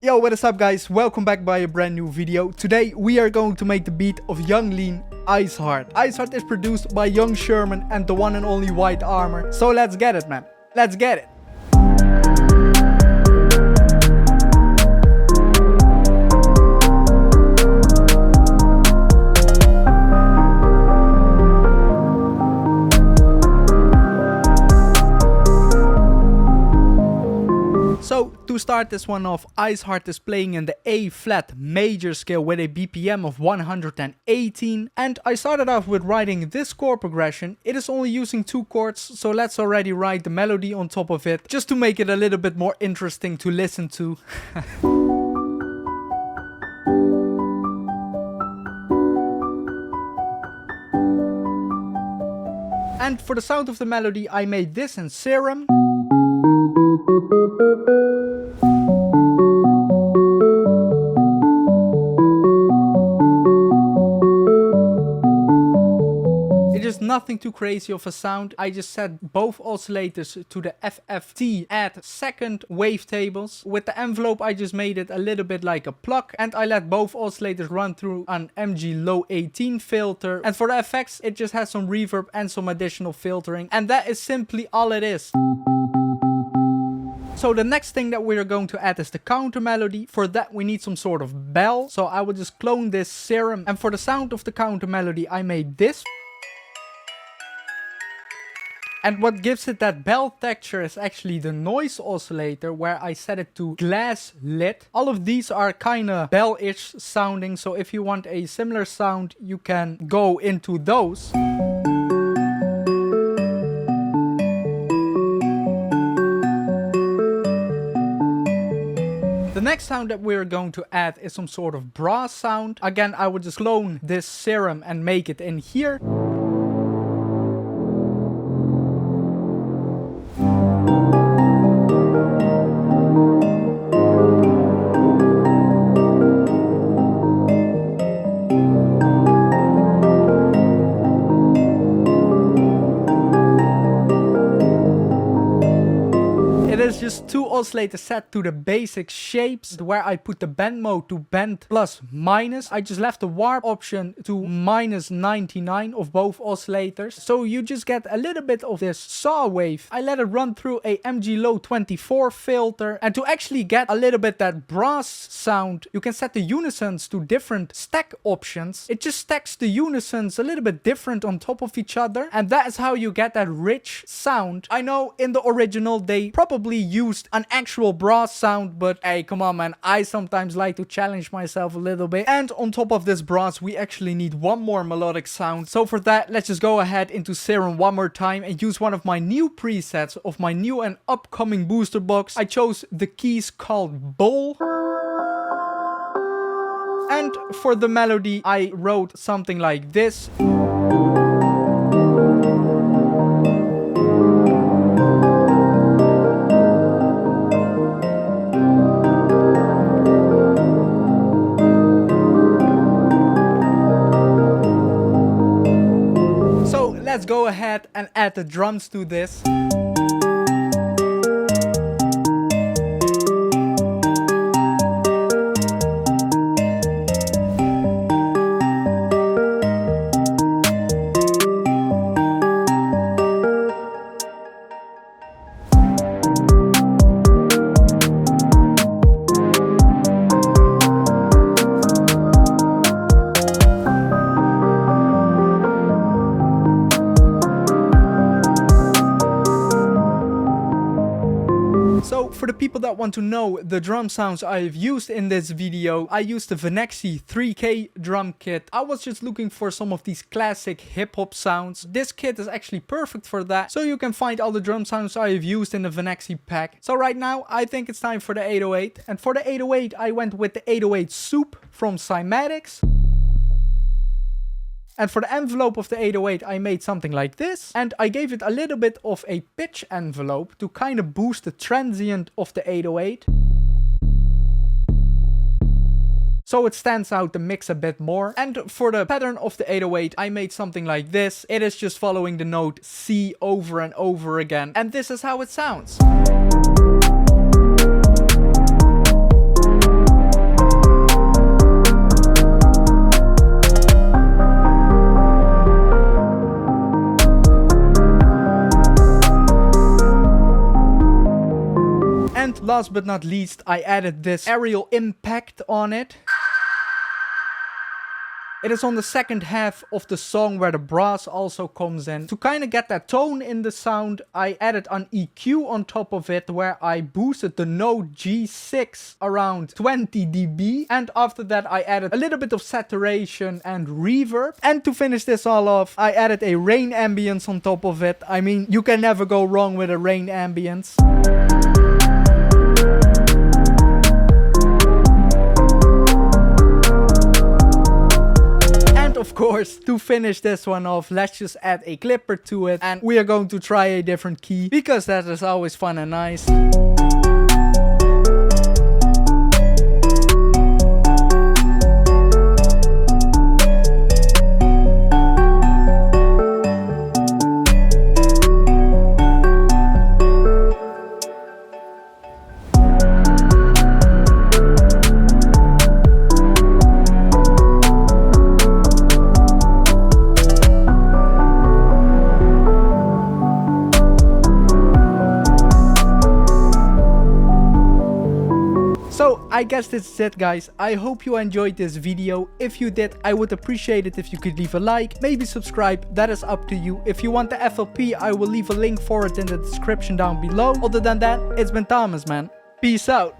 Yo, what is up guys? Welcome back by a brand new video. Today we are going to make the beat of Young Lean, ICEHEART. ICEHEART is produced by YUNG SHERMAN and the one and only whitearmor. So let's get it, man. Let's get it. So to start this one off, ICEHEART is playing in the A flat major scale with a BPM of 118, and I started off with writing this chord progression. It is only using 2 chords, so let's already write the melody on top of it, just to make it a little bit more interesting to listen to. And for the sound of the melody, I made this in Serum. It is nothing too crazy of a sound. I just set both oscillators to the FFT at second wavetables. With the envelope I just made it a little bit like a pluck, and I let both oscillators run through an MG low 18 filter, and for the effects it just has some reverb and some additional filtering, and that is simply all it is. So the next thing that we're going to add is the counter melody. For that we need some sort of bell, so I will just clone this Serum, and for the sound of the counter melody I made this. And what gives it that bell texture is actually the noise oscillator, where I set it to glass lit. All of these are kinda bell-ish sounding, so if you want a similar sound you can go into those. The next sound that we're going to add is some sort of brass sound. Again, I would just clone this Serum and make it in here. It is just 2 oscillators set to the basic shapes, where I put the bend mode to bend plus minus. I just left the warp option to minus 99 of both oscillators, so you just get a little bit of this saw wave. I let it run through a MG low 24 filter, and to actually get a little bit that brass sound, you can set the unisons to different stack options. It just stacks the unisons a little bit different on top of each other, and that is how you get that rich sound. I know in the original they probably used an actual brass sound, but hey, come on man, I sometimes like to challenge myself a little bit. And on top of this brass we actually need one more melodic sound, so for that let's just go ahead into Serum one more time and use one of my new presets of my new and upcoming booster box. I chose the keys called Bowl, and for the melody I wrote something like this. Let's go ahead and add the drums to this. So for the people that want to know the drum sounds I have used in this video, I used the Venexi 3K drum kit. I was just looking for some of these classic hip hop sounds. This kit is actually perfect for that, so you can find all the drum sounds I have used in the Venexi pack. So right now I think it's time for the 808, and for the 808 I went with the 808 Soup from Cymatics. And for the envelope of the 808 I made something like this, and I gave it a little bit of a pitch envelope to kind of boost the transient of the 808. so it stands out the mix a bit more. And for the pattern of the 808, I made something like this. It is just following the note C over and over again, and this is how it sounds. last but not least, I added this aerial impact on it. It is on the second half of the song where the brass also comes in. To kind of get that tone in the sound, I added an EQ on top of it where I boosted the note G6 around 20 dB. And after that, I added a little bit of saturation and reverb. And to finish this all off, I added a rain ambience on top of it. I mean, you can never go wrong with a rain ambience. Of course, to finish this one off, let's just add a clipper to it and we are going to try a different key because that is always fun and nice. So I guess this is it, guys. I hope you enjoyed this video. If you did, I would appreciate it if you could leave a like, maybe subscribe, that is up to you. If you want the FLP, I will leave a link for it in the description down below. Other than that, it's been Thomas, man. Peace out.